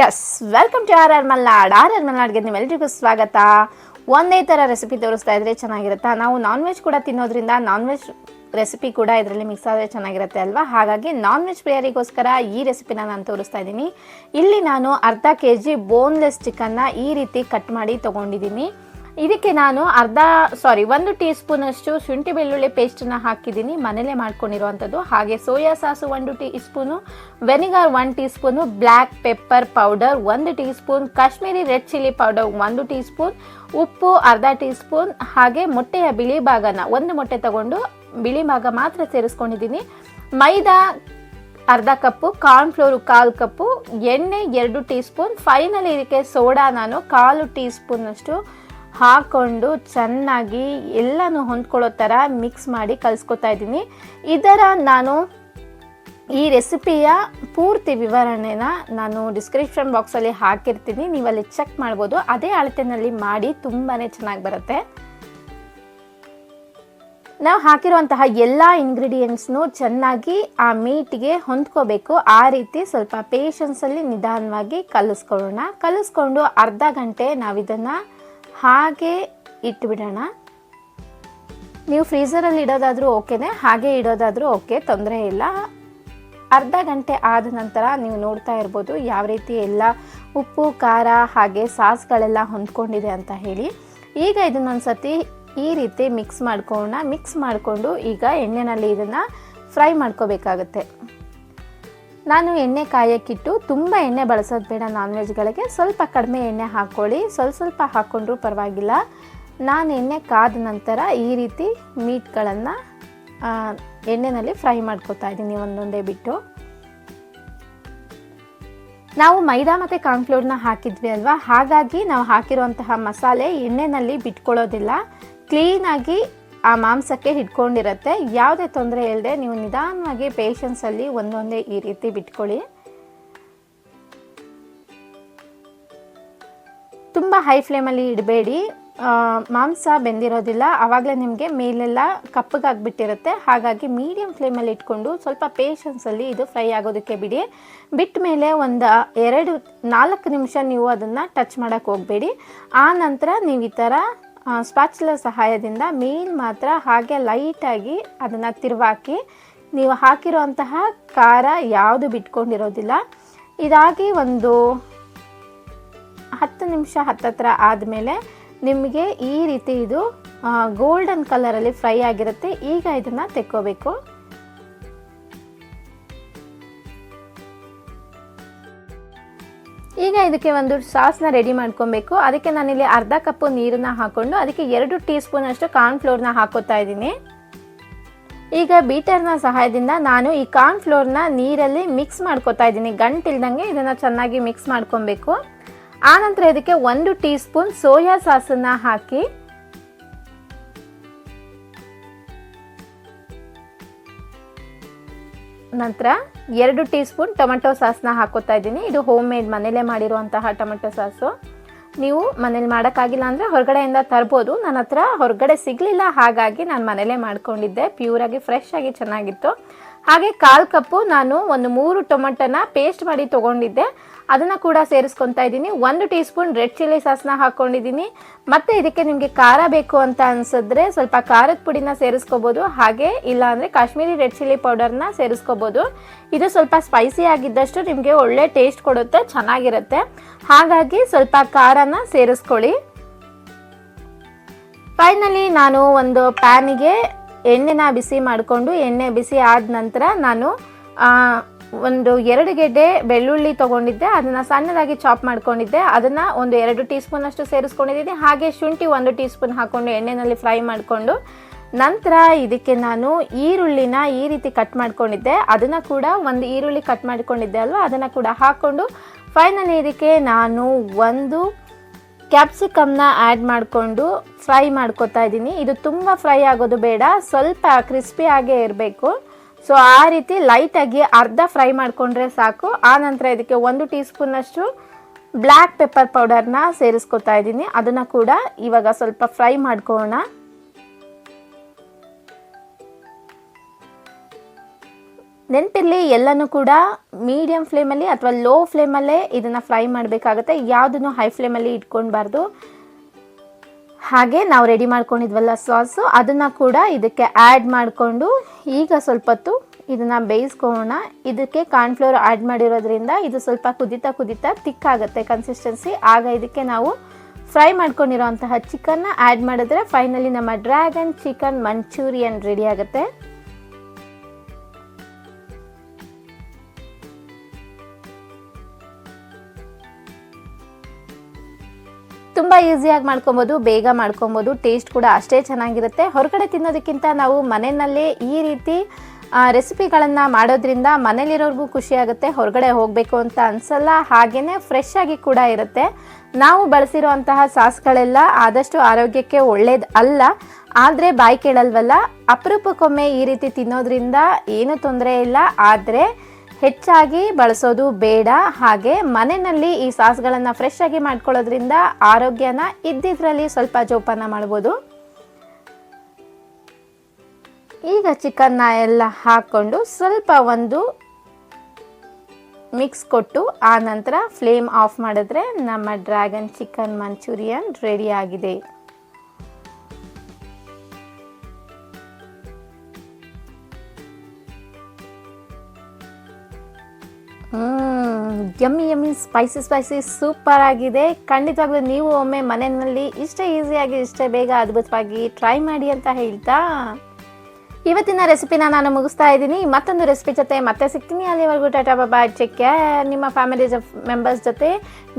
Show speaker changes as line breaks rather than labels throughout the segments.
S welcome to R ಮಲ್ನಾಡ್ಗೆ ನಿಮ್ಮೆಲ್ಲರಿಗೂ ಸ್ವಾಗತ. ಒಂದೇ ಥರ ರೆಸಿಪಿ ತೋರಿಸ್ತಾ ಇದ್ರೆ ಚೆನ್ನಾಗಿರುತ್ತಾ? ನಾವು ನಾನ್ ವೆಜ್ ಕೂಡ ತಿನ್ನೋದ್ರಿಂದ ನಾನ್ ವೆಜ್ ರೆಸಿಪಿ ಕೂಡ ಇದರಲ್ಲಿ ಮಿಕ್ಸ್ ಆದರೆ ಚೆನ್ನಾಗಿರುತ್ತೆ ಅಲ್ವಾ? ಹಾಗಾಗಿ ನಾನ್ ವೆಜ್ ಪ್ರಿಯರಿಗೋಸ್ಕರ ಈ ರೆಸಿಪಿನ ನಾನು ತೋರಿಸ್ತಾ ಇದ್ದೀನಿ. ಇಲ್ಲಿ ನಾನು ಅರ್ಧ kg ಬೋನ್ಲೆಸ್ ಚಿಕನ್ನ ಈ ರೀತಿ ಕಟ್ ಮಾಡಿ ತೊಗೊಂಡಿದ್ದೀನಿ. ಇದಕ್ಕೆ ನಾನು 1 ಟೀ ಸ್ಪೂನಷ್ಟು ಶುಂಠಿ ಬೆಳ್ಳುಳ್ಳಿ ಪೇಸ್ಟನ್ನು ಹಾಕಿದ್ದೀನಿ, ಮನೇಲೇ ಮಾಡ್ಕೊಂಡಿರುವಂಥದ್ದು. ಹಾಗೆ soya sauce 1 tea spoon, vinegar 1 tea spoon, black pepper powder 1 tea spoon, Kashmiri red chilli powder 1 tea spoon, ಉಪ್ಪು ಅರ್ಧ ಟೀ ಸ್ಪೂನ್, ಹಾಗೆ ಮೊಟ್ಟೆಯ ಬಿಳಿ ಭಾಗನ 1 ಮೊಟ್ಟೆ ತಗೊಂಡು ಬಿಳಿ ಭಾಗ ಮಾತ್ರ ಸೇರಿಸ್ಕೊಂಡಿದ್ದೀನಿ. ಮೈದಾ ಅರ್ಧ ಕಪ್ಪು, ಕಾರ್ನ್ಫ್ಲೋರು 1/4 ಕಪ್ಪು, ಎಣ್ಣೆ 2 ಟೀ ಸ್ಪೂನ್, ಫೈನಲಿ ಇದಕ್ಕೆ ಸೋಡಾ ನಾನು 1/4 ಟೀ ಸ್ಪೂನಷ್ಟು ಹಾಕ್ಕೊಂಡು ಚೆನ್ನಾಗಿ ಎಲ್ಲನೂ ಹೊಂದ್ಕೊಳ್ಳೋ ಥರ ಮಿಕ್ಸ್ ಮಾಡಿ ಕಲಿಸ್ಕೊತಾ ಇದ್ದೀನಿ. ಇದರ ನಾನು ಈ ರೆಸಿಪಿಯ ಪೂರ್ತಿ ವಿವರಣೆನ ನಾನು ಡಿಸ್ಕ್ರಿಪ್ಷನ್ ಬಾಕ್ಸಲ್ಲಿ ಹಾಕಿರ್ತೀನಿ, ನೀವಲ್ಲಿ ಚೆಕ್ ಮಾಡ್ಬೋದು. ಅದೇ ಅಳತೆನಲ್ಲಿ ಮಾಡಿ ತುಂಬಾ ಚೆನ್ನಾಗಿ ಬರುತ್ತೆ. ನಾವು ಹಾಕಿರುವಂತಹ ಎಲ್ಲ ಇಂಗ್ರೀಡಿಯೆಂಟ್ಸ್ನು ಚೆನ್ನಾಗಿ ಆ ಮೀಟ್ಗೆ ಹೊಂದ್ಕೋಬೇಕು. ಆ ರೀತಿ ಸ್ವಲ್ಪ ಪೇಷನ್ಸಲ್ಲಿ ನಿಧಾನವಾಗಿ ಕಲಿಸ್ಕೊಂಡು ಅರ್ಧ ಗಂಟೆ ನಾವಿದನ್ನು ಹಾಗೆ ಇಟ್ಬಿಡೋಣ. ನೀವು ಫ್ರೀಝರಲ್ಲಿ ಇಡೋದಾದರೂ ಓಕೆನೇ, ಹಾಗೆ ಇಡೋದಾದರೂ ಓಕೆ, ತೊಂದರೆ ಇಲ್ಲ. ಅರ್ಧ ಗಂಟೆ ಆದ ನಂತರ ನೀವು ನೋಡ್ತಾ ಇರ್ಬೋದು ಯಾವ ರೀತಿ ಎಲ್ಲ ಉಪ್ಪು ಖಾರ ಹಾಗೆ ಸಾಸ್ಗಳೆಲ್ಲ ಹೊಂದ್ಕೊಂಡಿದೆ ಅಂತ ಹೇಳಿ. ಈಗ ಇದನ್ನೊಂದು ಸತಿ ಈ ರೀತಿ ಮಿಕ್ಸ್ ಮಾಡಿಕೊಂಡು ಈಗ ಎಣ್ಣೆಯಲ್ಲಿ ಇದನ್ನು ಫ್ರೈ ಮಾಡ್ಕೋಬೇಕಾಗತ್ತೆ. ನಾನು ಎಣ್ಣೆ ಕಾಯಕ್ಕಿಟ್ಟು ತುಂಬ ಎಣ್ಣೆ ಬಳಸೋದು ಬೇಡ ನಾನ್ ವೆಜ್ಗಳಿಗೆ, ಸ್ವಲ್ಪ ಕಡಿಮೆ ಎಣ್ಣೆ ಹಾಕ್ಕೊಳ್ಳಿ, ಸ್ವಲ್ಪ ಹಾಕ್ಕೊಂಡ್ರೂ ಪರವಾಗಿಲ್ಲ. ನಾನು ಎಣ್ಣೆ ಕಾದ ನಂತರ ಈ ರೀತಿ ಮೀಟ್ಗಳನ್ನು ಎಣ್ಣೆಯಲ್ಲಿ ಫ್ರೈ ಮಾಡ್ಕೊತಾ ಇದ್ದೀನಿ ಒಂದೊಂದೇ ಬಿಟ್ಟು. ನಾವು ಮೈದಾ ಮತ್ತು ಕಾರ್ನ್ಫ್ಲೋರ್ನ ಹಾಕಿದ್ವಿ ಅಲ್ವಾ, ಹಾಗಾಗಿ ನಾವು ಹಾಕಿರುವಂತಹ ಮಸಾಲೆ ಎಣ್ಣೆಯಲ್ಲಿ ಬಿಟ್ಕೊಳ್ಳೋದಿಲ್ಲ, ಕ್ಲೀನಾಗಿ ಆ ಮಾಂಸಕ್ಕೆ ಹಿಡ್ಕೊಂಡಿರುತ್ತೆ. ಯಾವುದೇ ತೊಂದರೆ ಇಲ್ಲದೆ ನೀವು ನಿಧಾನವಾಗಿ ಪೇಷನ್ಸಲ್ಲಿ ಒಂದೊಂದೇ ಈ ರೀತಿ ಬಿಟ್ಕೊಳ್ಳಿ. ತುಂಬ ಹೈ ಫ್ಲೇಮಲ್ಲಿ ಇಡಬೇಡಿ, ಮಾಂಸ ಬೆಂದಿರೋದಿಲ್ಲ, ಆವಾಗಲೇ ನಿಮಗೆ ಮೇಲೆಲ್ಲ ಕಪ್ಪಗಾಗಿಬಿಟ್ಟಿರುತ್ತೆ. ಹಾಗಾಗಿ ಮೀಡಿಯಮ್ ಫ್ಲೇಮಲ್ಲಿ ಇಟ್ಕೊಂಡು ಸ್ವಲ್ಪ ಪೇಷನ್ಸಲ್ಲಿ ಇದು ಫ್ರೈ ಆಗೋದಕ್ಕೆ ಬಿಟ್ಟ ಮೇಲೆ ಒಂದು 4 ನಿಮಿಷ ನೀವು ಅದನ್ನು ಟಚ್ ಮಾಡೋಕ್ಕೆ ಹೋಗಬೇಡಿ. ಆ ನಂತರ ನೀವು ಈ ಥರ ಸ್ಪಾಚುಲಾ ಸಹಾಯದಿಂದ ಮೇಲ್ ಮಾತ್ರ ಹಾಗೆ ಲೈಟಾಗಿ ಅದನ್ನು ತಿರುವಾಕಿ, ನೀವು ಹಾಕಿರುವಂತಹ ಖಾರ ಯಾವುದು ಬಿಟ್ಕೊಂಡಿರೋದಿಲ್ಲ. ಇದಾಗಿ ಒಂದು 10 ನಿಮಿಷ ಹತ್ತತ್ರ ಆದಮೇಲೆ ನಿಮಗೆ ಈ ರೀತಿ ಇದು ಗೋಲ್ಡನ್ ಕಲರಲ್ಲಿ ಫ್ರೈ ಆಗಿರುತ್ತೆ. ಈಗ ಇದನ್ನು ತೆಕ್ಕೋಬೇಕು. ಈಗ ಇದಕ್ಕೆ ಒಂದು ಸಾಸ್ನ ರೆಡಿ ಮಾಡ್ಕೊಬೇಕು. ಅದಕ್ಕೆ ನಾನಿಲ್ಲಿ ಅರ್ಧ ಕಪ್ಪು ನೀರನ್ನ ಹಾಕ್ಕೊಂಡು ಅದಕ್ಕೆ 2 ಟೀ ಸ್ಪೂನ್ ಅಷ್ಟು ಕಾರ್ನ್ಫ್ಲೋರ್ನ ಹಾಕೋತಾ ಇದ್ದೀನಿ. ಈಗ ಬೀಟರ್ನ ಸಹಾಯದಿಂದ ನಾನು ಈ ಕಾರ್ನ್ಫ್ಲೋರ್ನ ನೀರಲ್ಲಿ ಮಿಕ್ಸ್ ಮಾಡ್ಕೊತಾ ಇದ್ದೀನಿ, ಗಂಟಿಲ್ದಂಗೆ ಇದನ್ನು ಚೆನ್ನಾಗಿ ಮಿಕ್ಸ್ ಮಾಡ್ಕೊಬೇಕು. ಆನಂತರ ಇದಕ್ಕೆ 1 ಟೀ ಸ್ಪೂನ್ ಸೋಯಾ ಸಾಸನ್ನು ಹಾಕಿ ನಂತರ 2 ಟೀ ಸ್ಪೂನ್ ಟೊಮೆಟೊ ಸಾಸ್ನ ಹಾಕೋತಾ ಇದ್ದೀನಿ. ಇದು ಹೋಮ್ ಮೇಡ್ ಮನೇಲೇ ಮಾಡಿರುವಂತಹ ಟೊಮೆಟೊ ಸಾಸು. ನೀವು ಮನೇಲಿ ಮಾಡೋಕ್ಕಾಗಿಲ್ಲ ಅಂದರೆ ಹೊರಗಡೆಯಿಂದ ತರ್ಬೋದು. ನನ್ನ ಹತ್ರ ಹೊರಗಡೆ ಸಿಗಲಿಲ್ಲ, ಹಾಗಾಗಿ ನಾನು ಮನೇಲೇ ಮಾಡ್ಕೊಂಡಿದ್ದೆ. ಪ್ಯೂರಾಗಿ ಫ್ರೆಶ್ ಆಗಿ ಚೆನ್ನಾಗಿತ್ತು. ಹಾಗೆ 1/4 ಕಪ್ಪು ನಾನು ಒಂದು 3 ಟೊಮೆಟೊನ ಪೇಸ್ಟ್ ಮಾಡಿ ತೊಗೊಂಡಿದ್ದೆ, ಅದನ್ನು ಕೂಡ ಸೇರಿಸ್ಕೊತಾ ಇದ್ದೀನಿ. 1 ಟೀ ಸ್ಪೂನ್ ರೆಡ್ ಚಿಲ್ಲಿ ಸಾಸ್ನ ಹಾಕ್ಕೊಂಡಿದ್ದೀನಿ. ಮತ್ತು ಇದಕ್ಕೆ ನಿಮಗೆ ಖಾರ ಬೇಕು ಅಂತ ಅನಿಸಿದ್ರೆ ಸ್ವಲ್ಪ ಖಾರದ ಪುಡಿನ ಸೇರಿಸ್ಕೋಬೋದು, ಹಾಗೆ ಇಲ್ಲ ಅಂದರೆ ಕಾಶ್ಮೀರಿ ರೆಡ್ ಚಿಲ್ಲಿ ಪೌಡರ್ನ ಸೇರಿಸ್ಕೋಬೋದು. ಇದು ಸ್ವಲ್ಪ ಸ್ಪೈಸಿ ಆಗಿದ್ದಷ್ಟು ನಿಮಗೆ ಒಳ್ಳೆ ಟೇಸ್ಟ್ ಕೊಡುತ್ತೆ, ಚೆನ್ನಾಗಿರುತ್ತೆ. ಹಾಗಾಗಿ ಸ್ವಲ್ಪ ಖಾರನ ಸೇರಿಸ್ಕೊಳ್ಳಿ. ಫೈನಲಿ ನಾನು ಒಂದು ಪ್ಯಾನಿಗೆ ಎಣ್ಣೆನ ಬಿಸಿ ಮಾಡಿಕೊಂಡು, ಎಣ್ಣೆ ಬಿಸಿ ಆದ ನಂತರ ನಾನು ಒಂದು 2 ಗೆಡ್ಡೆ ಬೆಳ್ಳುಳ್ಳಿ ತೊಗೊಂಡಿದ್ದೆ, ಅದನ್ನು ಸಣ್ಣದಾಗಿ ಚಾಪ್ ಮಾಡ್ಕೊಂಡಿದ್ದೆ, ಅದನ್ನು ಒಂದು 2 ಟೀ ಸ್ಪೂನ್ ಅಷ್ಟು ಸೇರಿಸ್ಕೊಂಡಿದ್ದೀನಿ. ಹಾಗೆ ಶುಂಠಿ 1 ಟೀ ಸ್ಪೂನ್ ಹಾಕ್ಕೊಂಡು ಎಣ್ಣೆಯಲ್ಲಿ ಫ್ರೈ ಮಾಡಿಕೊಂಡು ನಂತರ ಇದಕ್ಕೆ ನಾನು ಈರುಳ್ಳಿನ ಈ ರೀತಿ ಕಟ್ ಮಾಡ್ಕೊಂಡಿದ್ದೆ, ಅದನ್ನು ಕೂಡ ಒಂದು ಈರುಳ್ಳಿ ಕಟ್ ಮಾಡ್ಕೊಂಡಿದ್ದೆ ಅಲ್ವಾ, ಅದನ್ನು ಕೂಡ ಹಾಕ್ಕೊಂಡು ಫೈನಲಿ ಇದಕ್ಕೆ ನಾನು ಒಂದು ಕ್ಯಾಪ್ಸಿಕಮ್ನ ಆ್ಯಡ್ ಮಾಡಿಕೊಂಡು ಫ್ರೈ ಮಾಡ್ಕೊತಾ ಇದ್ದೀನಿ. ಇದು ತುಂಬ ಫ್ರೈ ಆಗೋದು ಬೇಡ, ಸ್ವಲ್ಪ ಕ್ರಿಸ್ಪಿ ಆಗೇ ಇರಬೇಕು. ಸೊ ಆ ರೀತಿ ಲೈಟಾಗಿ ಅರ್ಧ ಫ್ರೈ ಮಾಡಿಕೊಂಡ್ರೆ ಸಾಕು. ಆ ನಂತರ ಇದಕ್ಕೆ 1 ಟೀ ಸ್ಪೂನಷ್ಟು ಬ್ಲ್ಯಾಕ್ ಪೆಪ್ಪರ್ ಪೌಡರ್ನ ಸೇರಿಸ್ಕೊತಾ ಇದ್ದೀನಿ, ಅದನ್ನು ಕೂಡ ಇವಾಗ ಸ್ವಲ್ಪ ಫ್ರೈ ಮಾಡ್ಕೊಳ್ಳೋಣ. ನೆನಪಿರಲಿ, ಎಲ್ಲನೂ ಕೂಡ ಮೀಡಿಯಮ್ ಫ್ಲೇಮಲ್ಲಿ ಅಥವಾ ಲೋ ಫ್ಲೇಮಲ್ಲೇ ಇದನ್ನು ಫ್ರೈ ಮಾಡಬೇಕಾಗುತ್ತೆ. ಯಾವುದನ್ನು ಹೈ ಫ್ಲೇಮಲ್ಲಿ ಇಟ್ಕೊಳ್ಬಾರ್ದು. ಹಾಗೆ ನಾವು ರೆಡಿ ಮಾಡ್ಕೊಂಡಿದ್ವಲ್ಲ ಸಾಸು, ಅದನ್ನು ಕೂಡ ಇದಕ್ಕೆ ಆ್ಯಡ್ ಮಾಡಿಕೊಂಡು ಈಗ ಸ್ವಲ್ಪ ಹೊತ್ತು ಇದನ್ನು ಬೇಯಿಸ್ಕೊಳ್ಳೋಣ. ಇದಕ್ಕೆ ಕಾರ್ನ್ಫ್ಲೋರ್ ಆ್ಯಡ್ ಮಾಡಿರೋದ್ರಿಂದ ಇದು ಸ್ವಲ್ಪ ಕುದೀತಾ ಕುದೀತಾ ತಿಕ್ಕಾಗುತ್ತೆ ಕನ್ಸಿಸ್ಟೆನ್ಸಿ. ಆಗ ಇದಕ್ಕೆ ನಾವು ಫ್ರೈ ಮಾಡ್ಕೊಂಡಿರೋಂತಹ ಚಿಕನ್ನ ಆ್ಯಡ್ ಮಾಡಿದ್ರೆ ಫೈನಲಿ ನಮ್ಮ ಡ್ರ್ಯಾಗನ್ ಚಿಕನ್ ಮಂಚೂರಿಯನ್ ರೆಡಿ ಆಗುತ್ತೆ. ತುಂಬ ಈಸಿಯಾಗಿ ಮಾಡ್ಕೊಬೋದು, ಬೇಗ ಮಾಡ್ಕೊಬೋದು, ಟೇಸ್ಟ್ ಕೂಡ ಅಷ್ಟೇ ಚೆನ್ನಾಗಿರುತ್ತೆ. ಹೊರಗಡೆ ತಿನ್ನೋದಕ್ಕಿಂತ ನಾವು ಮನೆಯಲ್ಲೇ ಈ ರೀತಿ ರೆಸಿಪಿಗಳನ್ನು ಮಾಡೋದ್ರಿಂದ ಮನೇಲಿರೋರ್ಗೂ ಖುಷಿಯಾಗುತ್ತೆ, ಹೊರಗಡೆ ಹೋಗಬೇಕು ಅಂತ ಅನಿಸಲ್ಲ, ಹಾಗೆಯೇ ಫ್ರೆಶ್ ಆಗಿ ಕೂಡ ಇರುತ್ತೆ. ನಾವು ಬಳಸಿರೋಂತಹ ಸಾಸ್ಗಳೆಲ್ಲ ಆದಷ್ಟು ಆರೋಗ್ಯಕ್ಕೆ ಒಳ್ಳೇದು ಅಲ್ಲ, ಆದರೆ ಬಾಯಿ ಕೇಳಲ್ವಲ್ಲ, ಅಪರೂಪಕ್ಕೊಮ್ಮೆ ಈ ರೀತಿ ತಿನ್ನೋದ್ರಿಂದ ಏನೂ ತೊಂದರೆ ಇಲ್ಲ. ಆದರೆ ಹೆಚ್ಚಾಗಿ ಬಳಸೋದು ಬೇಡ. ಹಾಗೆ ಮನೆಯಲ್ಲಿ ಈ ಸಾಸ್ಗಳನ್ನು ಫ್ರೆಶ್ ಆಗಿ ಮಾಡ್ಕೊಳ್ಳೋದ್ರಿಂದ ಆರೋಗ್ಯನ ಇದ್ದಿದ್ರಲ್ಲಿ ಸ್ವಲ್ಪ ಜೋಪಾನ ಮಾಡ್ಬೋದು. ಈಗ ಚಿಕನ್ನ ಎಲ್ಲ ಹಾಕ್ಕೊಂಡು ಸ್ವಲ್ಪ ಒಂದು ಮಿಕ್ಸ್ ಕೊಟ್ಟು ಆ ನಂತರ ಫ್ಲೇಮ್ ಆಫ್ ಮಾಡಿದ್ರೆ ನಮ್ಮ ಡ್ರ್ಯಾಗನ್ ಚಿಕನ್ ಮಂಚೂರಿಯನ್ ರೆಡಿ ಆಗಿದೆ. ಯಮ್ಮಿ ಸ್ಪೈಸಿ ಸೂಪರ್ ಆಗಿದೆ. ಖಂಡಿತವಾಗ್ಲೂ ನೀವು ಒಮ್ಮೆ ಮನೆಯಲ್ಲಿ ಇಷ್ಟೇ ಈಸಿಯಾಗಿ ಇಷ್ಟೇ ಬೇಗ ಅದ್ಭುತವಾಗಿ ಟ್ರೈ ಮಾಡಿ ಅಂತ ಹೇಳ್ತಾ ಇವತ್ತಿನ ರೆಸಿಪಿನ ನಾನು ಮುಗಿಸ್ತಾ ಇದ್ದೀನಿ. ಮತ್ತೊಂದು ರೆಸಿಪಿ ಜೊತೆ ಮತ್ತೆ ಸಿಗ್ತೀನಿ. ಅಲ್ಲಿವರೆಗೂ ಟಾಟಾ ಬಾಯ್, ಟೇಕ್ ಕೇರ್. ನಿಮ್ಮ ಫ್ಯಾಮಿಲಿ ಮೆಂಬರ್ಸ್ ಜೊತೆ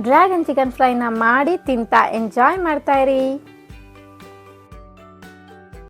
ಡ್ರ್ಯಾಗನ್ ಚಿಕನ್ ಫ್ರೈನ ಮಾಡಿ ತಿಂತಾ ಎಂಜಾಯ್ ಮಾಡ್ತಾ ಇರಿ.